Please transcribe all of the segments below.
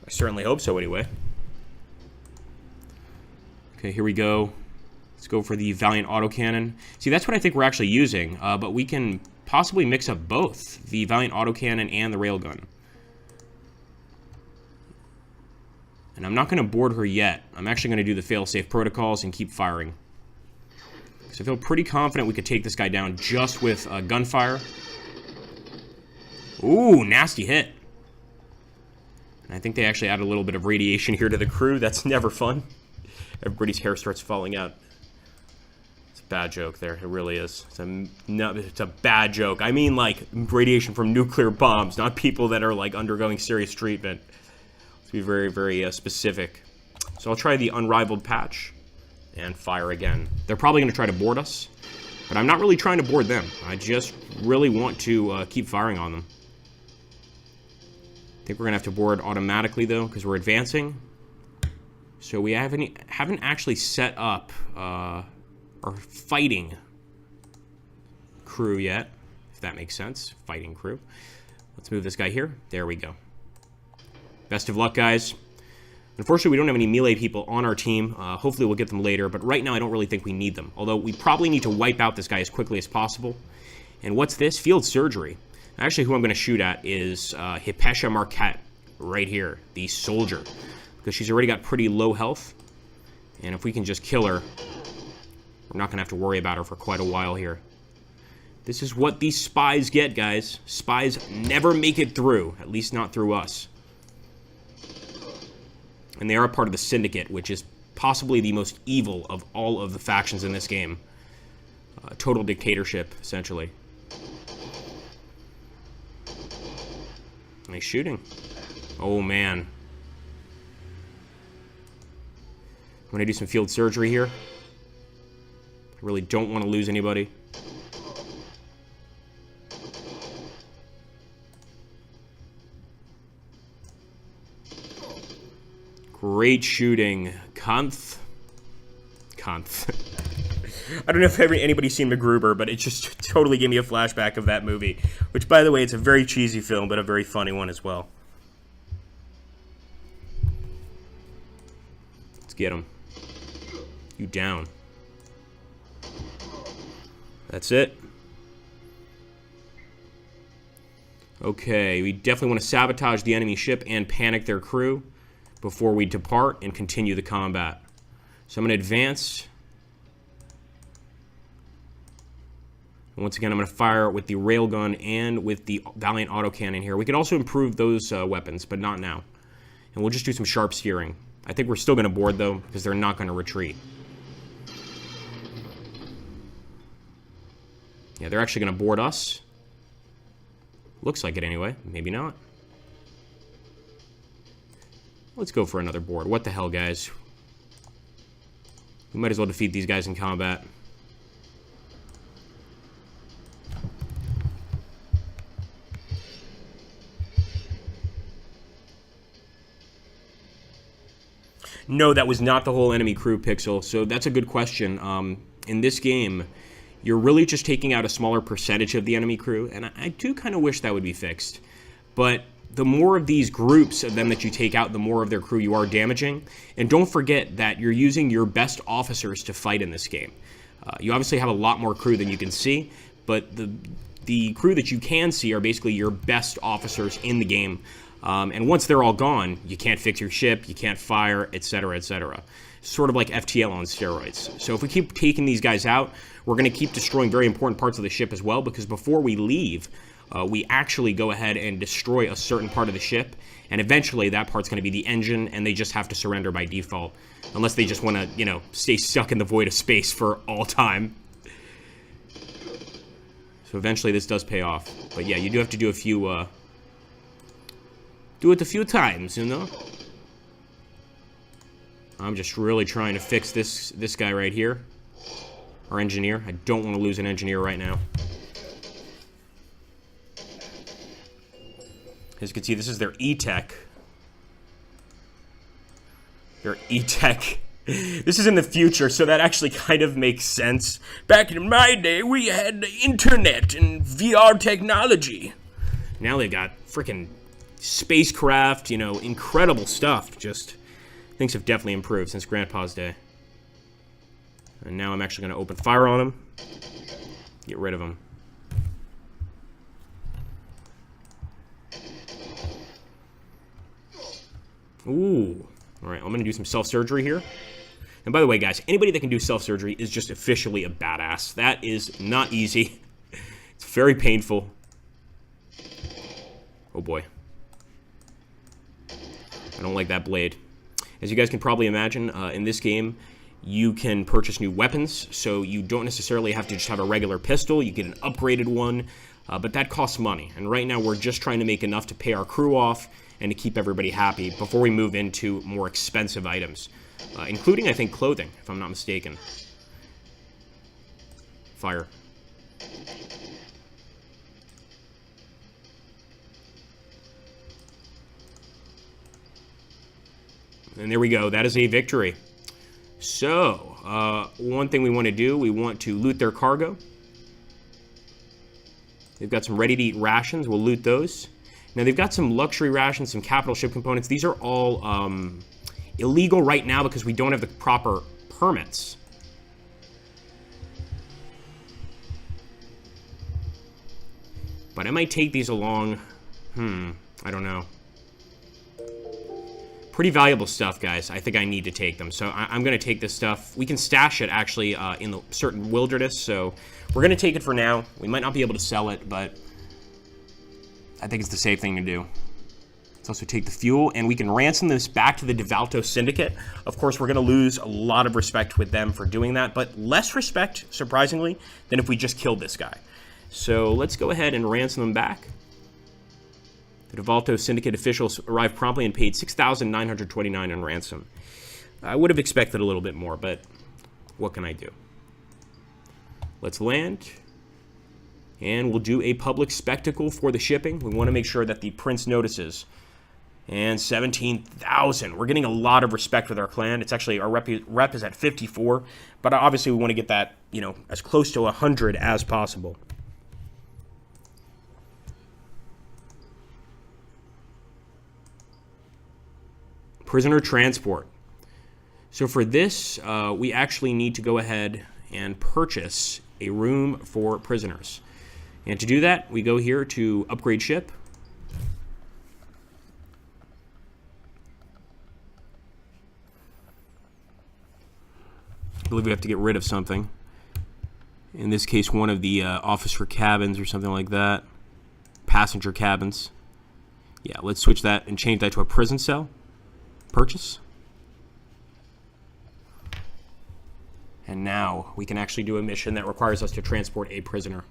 I certainly hope so, anyway. Okay, here we go. Let's go for the Valiant Autocannon. See, that's what I think we're actually using, but we can possibly mix up both the Valiant Autocannon and the Railgun. And I'm not going to board her yet. I'm actually going to do the fail-safe protocols and keep firing. So I feel pretty confident we could take this guy down just with gunfire. Ooh, nasty hit. And I think they actually added a little bit of radiation here to the crew. That's never fun. Everybody's hair starts falling out. It's a bad joke there. It really is. It's a bad joke. I mean, like, radiation from nuclear bombs, not people that are, like, undergoing serious treatment. Let's be very, very specific. So I'll try the Unrivaled Patch and fire again. They're probably going to try to board us, but I'm not really trying to board them. I just really want to keep firing on them. I think we're going to have to board automatically, though, because we're advancing. So we haven't actually set up our fighting crew yet, if that makes sense. Fighting crew. Let's move this guy here. There we go. Best of luck, guys. Unfortunately, we don't have any melee people on our team. Hopefully, we'll get them later, but right now, I don't really think we need them. Although, we probably need to wipe out this guy as quickly as possible. And what's this? Field Surgery. Actually, who I'm going to shoot at is Hipesha Marquette, right here, the soldier. Because she's already got pretty low health. And if we can just kill her, we're not going to have to worry about her for quite a while here. This is what these spies get, guys. Spies never make it through, at least not through us. And they are a part of the Syndicate, which is possibly the most evil of all of the factions in this game. Total dictatorship, essentially. Nice shooting. Oh, man. I'm going to do some field surgery here. I really don't want to lose anybody. Great shooting. Kunth. I don't know if anybody's seen MacGruber, but it just totally gave me a flashback of that movie. Which, by the way, it's a very cheesy film, but a very funny one as well. Let's get him. You down. That's it. Okay, we definitely want to sabotage the enemy ship and panic their crew before we depart and continue the combat. So I'm going to advance. And once again, I'm going to fire with the railgun and with the Valiant Autocannon here. We could also improve those weapons, but not now. And we'll just do some sharp steering. I think we're still going to board, though, because they're not going to retreat. Yeah, they're actually going to board us. Looks like it anyway. Maybe not. Let's go for another board. What the hell, guys? We might as well defeat these guys in combat. No, that was not the whole enemy crew, Pixel. So that's a good question. In this game, you're really just taking out a smaller percentage of the enemy crew, and I do kind of wish that would be fixed. But the more of these groups of them that you take out, the more of their crew you are damaging. And don't forget that you're using your best officers to fight in this game. You obviously have a lot more crew than you can see, but the crew that you can see are basically your best officers in the game. And once they're all gone, you can't fix your ship, you can't fire, etc., etc. Sort of like FTL on steroids. So if we keep taking these guys out, we're going to keep destroying very important parts of the ship as well, because before we leave, we actually go ahead and destroy a certain part of the ship, and eventually that part's going to be the engine, and they just have to surrender by default, unless they just want to, you know, stay stuck in the void of space for all time. So eventually this does pay off. But yeah, you do have to do a few, do it a few times, you know? I'm just really trying to fix this guy right here. Our engineer. I don't want to lose an engineer right now. As you can see, this is their E-Tech. Their E-Tech. This is in the future, so that actually kind of makes sense. Back in my day, we had the internet and VR technology. Now they've got freaking spacecraft, you know, incredible stuff. Just, things have definitely improved since Grandpa's day. And now I'm actually going to open fire on him. Get rid of him. Ooh. Alright, I'm going to do some self-surgery here. And by the way, guys, anybody that can do self-surgery is just officially a badass. That is not easy. It's very painful. Oh boy. I don't like that blade. As you guys can probably imagine, in this game, you can purchase new weapons, so you don't necessarily have to just have a regular pistol. You get an upgraded one, but that costs money. And right now, we're just trying to make enough to pay our crew off and to keep everybody happy before we move into more expensive items. Including, I think, clothing, if I'm not mistaken. Fire. And there we go. That is a victory. So, one thing we want to do, we want to loot their cargo. They've got some ready-to-eat rations. We'll loot those. Now, they've got some luxury rations, some capital ship components. These are all illegal right now because we don't have the proper permits. But I might take these along. I don't know. Pretty valuable stuff, guys. I think I need to take them. So I'm going to take this stuff. We can stash it, actually, in the certain wilderness. So we're going to take it for now. We might not be able to sell it, but I think it's the safe thing to do. Let's also take the fuel, and we can ransom this back to the DeValto Syndicate. Of course, we're going to lose a lot of respect with them for doing that, but less respect, surprisingly, than if we just killed this guy. So let's go ahead and ransom them back. The DeValto Syndicate officials arrived promptly and paid $6,929 in ransom. I would have expected a little bit more, but what can I do? Let's land. And we'll do a public spectacle for the shipping. We want to make sure that the prince notices. And 17,000. We're getting a lot of respect with our clan. It's actually, our rep is at 54. But obviously we want to get that, you know, as close to 100 as possible. Prisoner transport. So for this, we actually need to go ahead and purchase a room for prisoners. And to do that, we go here to upgrade ship. I believe we have to get rid of something. In this case, one of the officer cabins or something like that. Passenger cabins. Yeah, let's switch that and change that to a prison cell. Purchase. And now we can actually do a mission that requires us to transport a prisoner.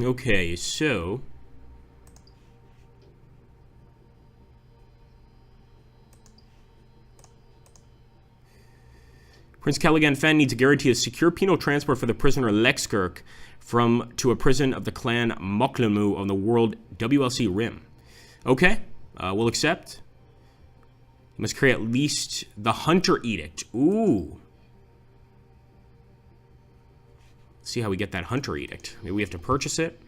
Okay, so Prince Caligan Fen needs a guarantee of secure penal transport for the prisoner Lexkirk to a prison of the clan Moklamu on the world WLC Rim. Okay, we'll accept. You must carry at least the Hunter Edict. Ooh. Let's see how we get that Hunter Edict. Maybe we have to purchase it.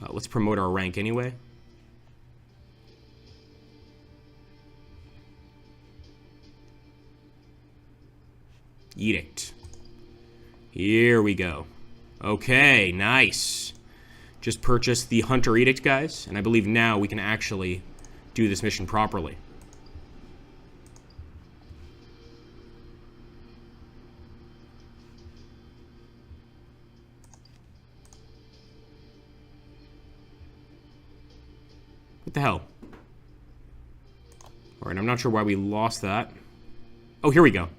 Let's promote our rank anyway. Edict. Here we go. Okay, nice. Just purchased the Hunter Edict, guys, and I believe now we can actually do this mission properly. What the hell? Alright, I'm not sure why we lost that. Oh, here we go.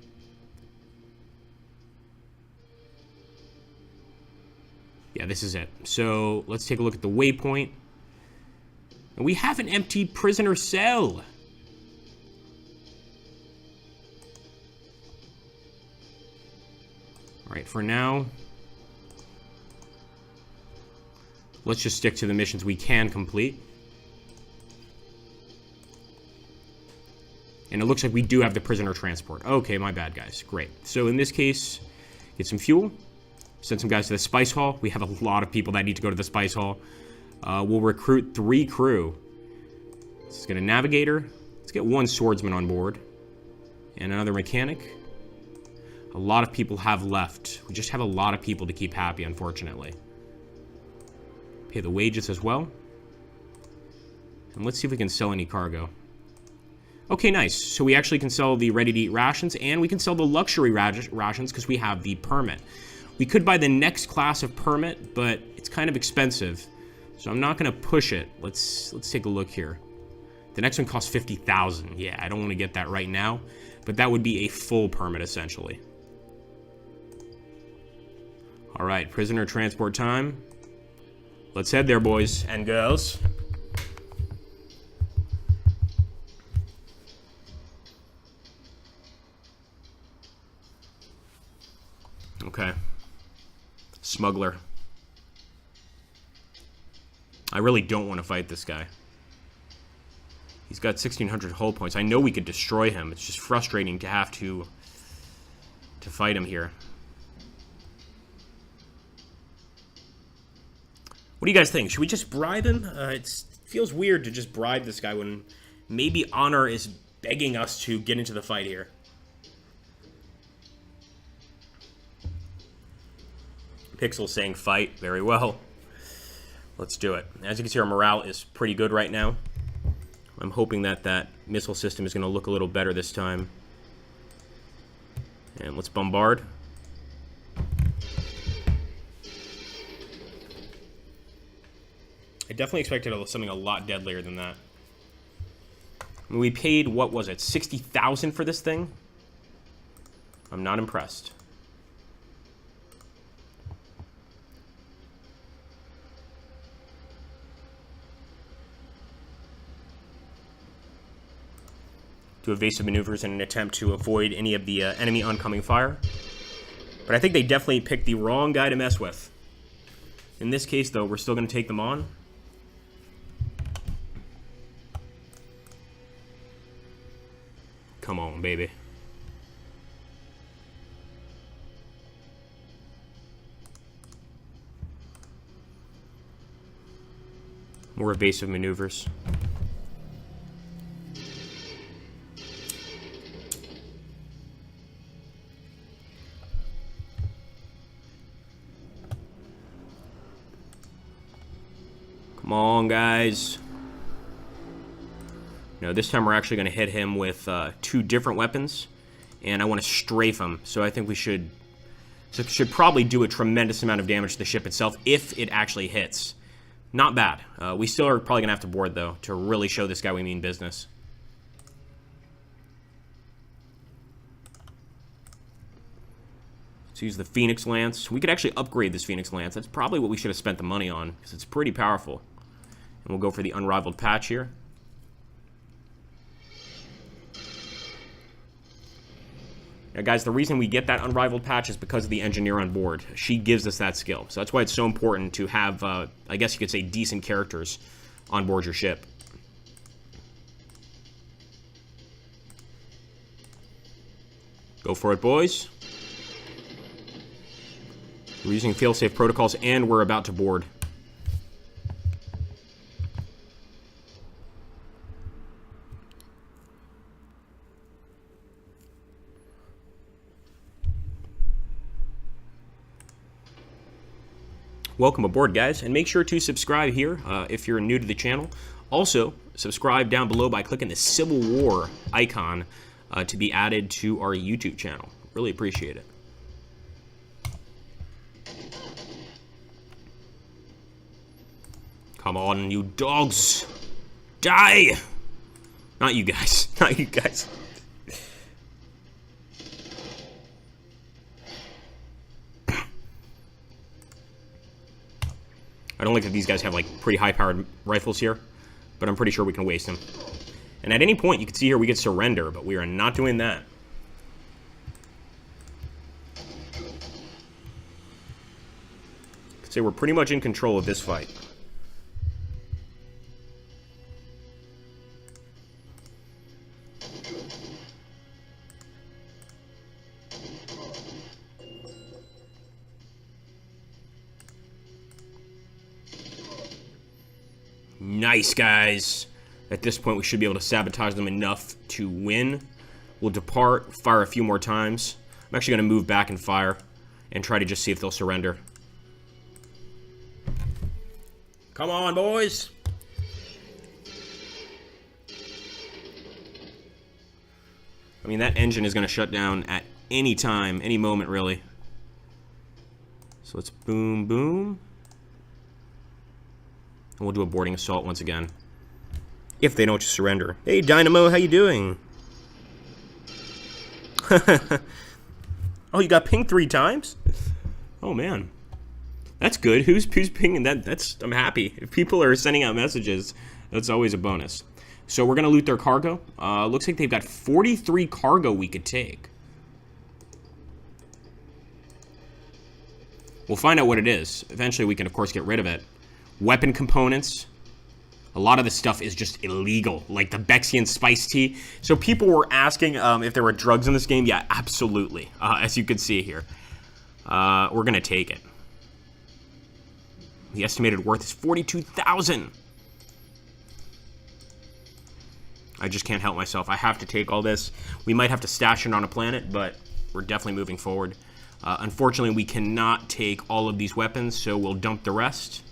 Yeah, this is it. So, let's take a look at the waypoint. And we have an empty prisoner cell. Alright, for now, let's just stick to the missions we can complete. And it looks like we do have the prisoner transport. Okay, my bad, guys. Great. So in this case, get some fuel. Send some guys to the Spice Hall. We have a lot of people that need to go to the Spice Hall. We'll recruit 3 crew. Let's get a navigator. Let's get 1 swordsman on board. And another mechanic. A lot of people have left. We just have a lot of people to keep happy, unfortunately. Pay the wages as well. And let's see if we can sell any cargo. Okay, nice. So we actually can sell the ready-to-eat rations, and we can sell the luxury rations because we have the permit. We could buy the next class of permit, but it's kind of expensive. So I'm not going to push it. Let's take a look here. The next one costs 50,000. Yeah, I don't want to get that right now, but that would be a full permit, essentially. All right, prisoner transport time. Let's head there, boys and girls. Okay. Smuggler. I really don't want to fight this guy. He's got 1,600 hull points. I know we could destroy him. It's just frustrating to have to fight him here. What do you guys think? Should we just bribe him? It feels weird to just bribe this guy when maybe honor is begging us to get into the fight here. Pixel saying fight. Very well. Let's do it. As you can see, our morale is pretty good right now. I'm hoping that that missile system is going to look a little better this time. And let's bombard. I definitely expected something a lot deadlier than that. I mean, we paid, what was it, 60,000 for this thing? I'm not impressed. Do evasive maneuvers in an attempt to avoid any of the enemy oncoming fire. But I think they definitely picked the wrong guy to mess with. In this case, though, we're still going to take them on. Come on, baby. More evasive maneuvers. Come on, guys. No, this time we're actually going to hit him with 2 different weapons, and I want to strafe him. So I think we should probably do a tremendous amount of damage to the ship itself if it actually hits. Not bad. We still are probably going to have to board, though, to really show this guy we mean business. Let's use the Phoenix Lance. We could actually upgrade this Phoenix Lance. That's probably what we should have spent the money on, because it's pretty powerful. And we'll go for the Unrivaled Patch here. Now, guys, the reason we get that Unrivaled Patch is because of the engineer on board. She gives us that skill. So that's why it's so important to have, I guess you could say, decent characters on board your ship. Go for it, boys. We're using fail-safe protocols, and we're about to board. Welcome aboard, guys, and make sure to subscribe here if you're new to the channel. Also, subscribe down below by clicking the Civil War icon to be added to our YouTube channel. Really appreciate it. Come on, you dogs. Die! Not you guys. Not you guys. I don't like that these guys have, like, pretty high-powered rifles here, but I'm pretty sure we can waste them. And at any point, you can see here we could surrender, but we are not doing that. I could say we're pretty much in control of this fight. Nice, guys. At this point, we should be able to sabotage them enough to win. We'll depart, fire a few more times. I'm actually going to move back and fire and try to just see if they'll surrender. Come on, boys. I mean, that engine is going to shut down at any time, any moment, really. So let's boom, boom. And we'll do a boarding assault once again. If they don't just surrender. Hey, Dynamo, how you doing? Oh, you got pinged 3 times? Oh, man. That's good. Who's pinging that? I'm happy. If people are sending out messages, that's always a bonus. So we're going to loot their cargo. Looks like they've got 43 cargo we could take. We'll find out what it is. Eventually, we can, of course, get rid of it. Weapon components. A lot of this stuff is just illegal, like the Bexian spice tea. So people were asking if there were drugs in this game. Yeah, absolutely. As you can see here. We're going to take it. The estimated worth is 42,000. I just can't help myself. I have to take all this. We might have to stash it on a planet, but we're definitely moving forward. Unfortunately, we cannot take all of these weapons, so we'll dump the rest.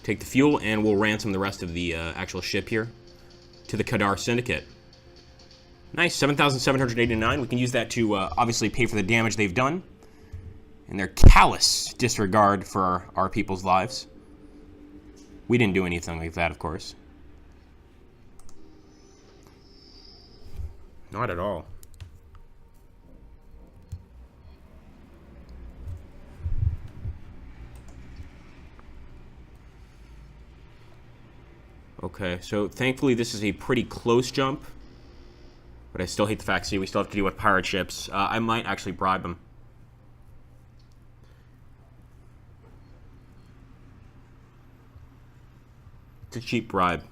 Take the fuel, and we'll ransom the rest of the actual ship here to the Kadar Syndicate. Nice, 7,789. We can use that to obviously pay for the damage they've done and their callous disregard for our people's lives. We didn't do anything like that, of course. Not at all. Okay, so thankfully this is a pretty close jump. But I still hate the fact, see, we still have to deal with pirate ships. I might actually bribe them. It's a cheap bribe.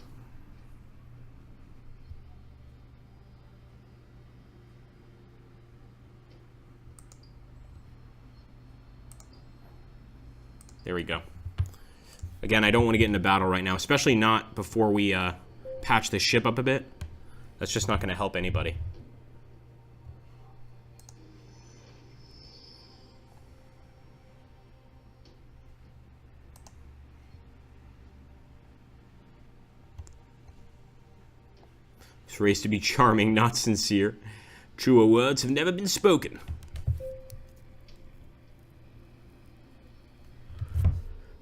There we go. Again, I don't want to get into battle right now, especially not before we patch this ship up a bit. That's just not going to help anybody. It's raised to be charming, not sincere. Truer words have never been spoken.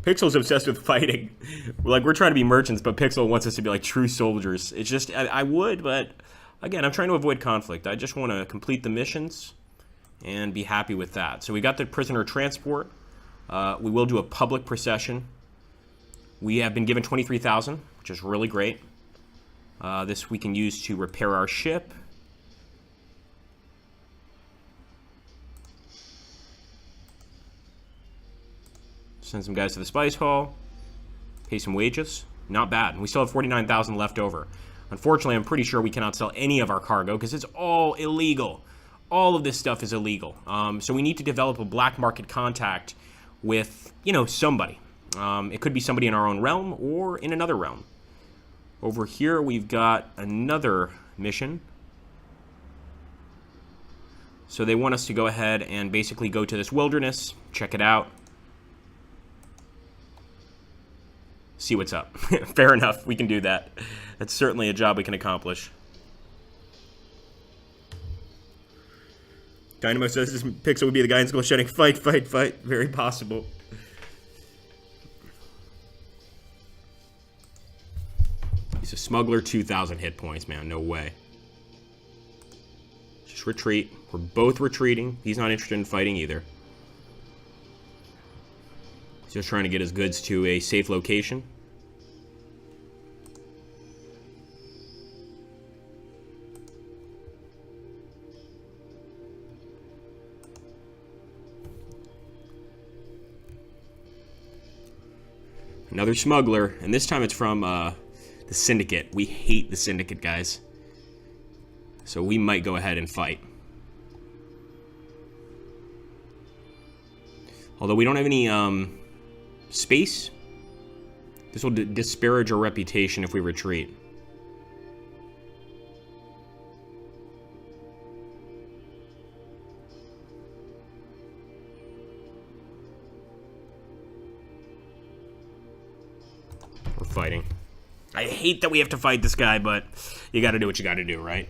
Pixel's obsessed with fighting. We're trying to be merchants, but Pixel wants us to be like true soldiers. It's just, I would, but again, I'm trying to avoid conflict. I just want to complete the missions and be happy with that. So we got the prisoner transport. We will do a public procession. We have been given 23,000, which is really great. This we can use to repair our ship. Send some guys to the spice hall. Pay some wages. Not bad. And we still have 49,000 left over. Unfortunately, I'm pretty sure we cannot sell any of our cargo because it's all illegal. All of this stuff is illegal. So we need to develop a black market contact with, you know, somebody. It could be somebody in our own realm or in another realm. Over here, we've got another mission. So they want us to go ahead and basically go to this wilderness, check it out. See what's up. Fair enough, we can do that. That's certainly a job we can accomplish. Dynamo says this Pixel would be the guy in school shouting, fight, fight, fight. Very possible. He's a smuggler, 2,000 hit points, man. No way. Just retreat. We're both retreating. He's not interested in fighting either. He's just trying to get his goods to a safe location. Another smuggler, and this time it's from the Syndicate. We hate the Syndicate, guys. So we might go ahead and fight. Although we don't have any space. This will disparage our reputation if we retreat. We're fighting. I hate that we have to fight this guy, but you gotta do what you gotta do, right?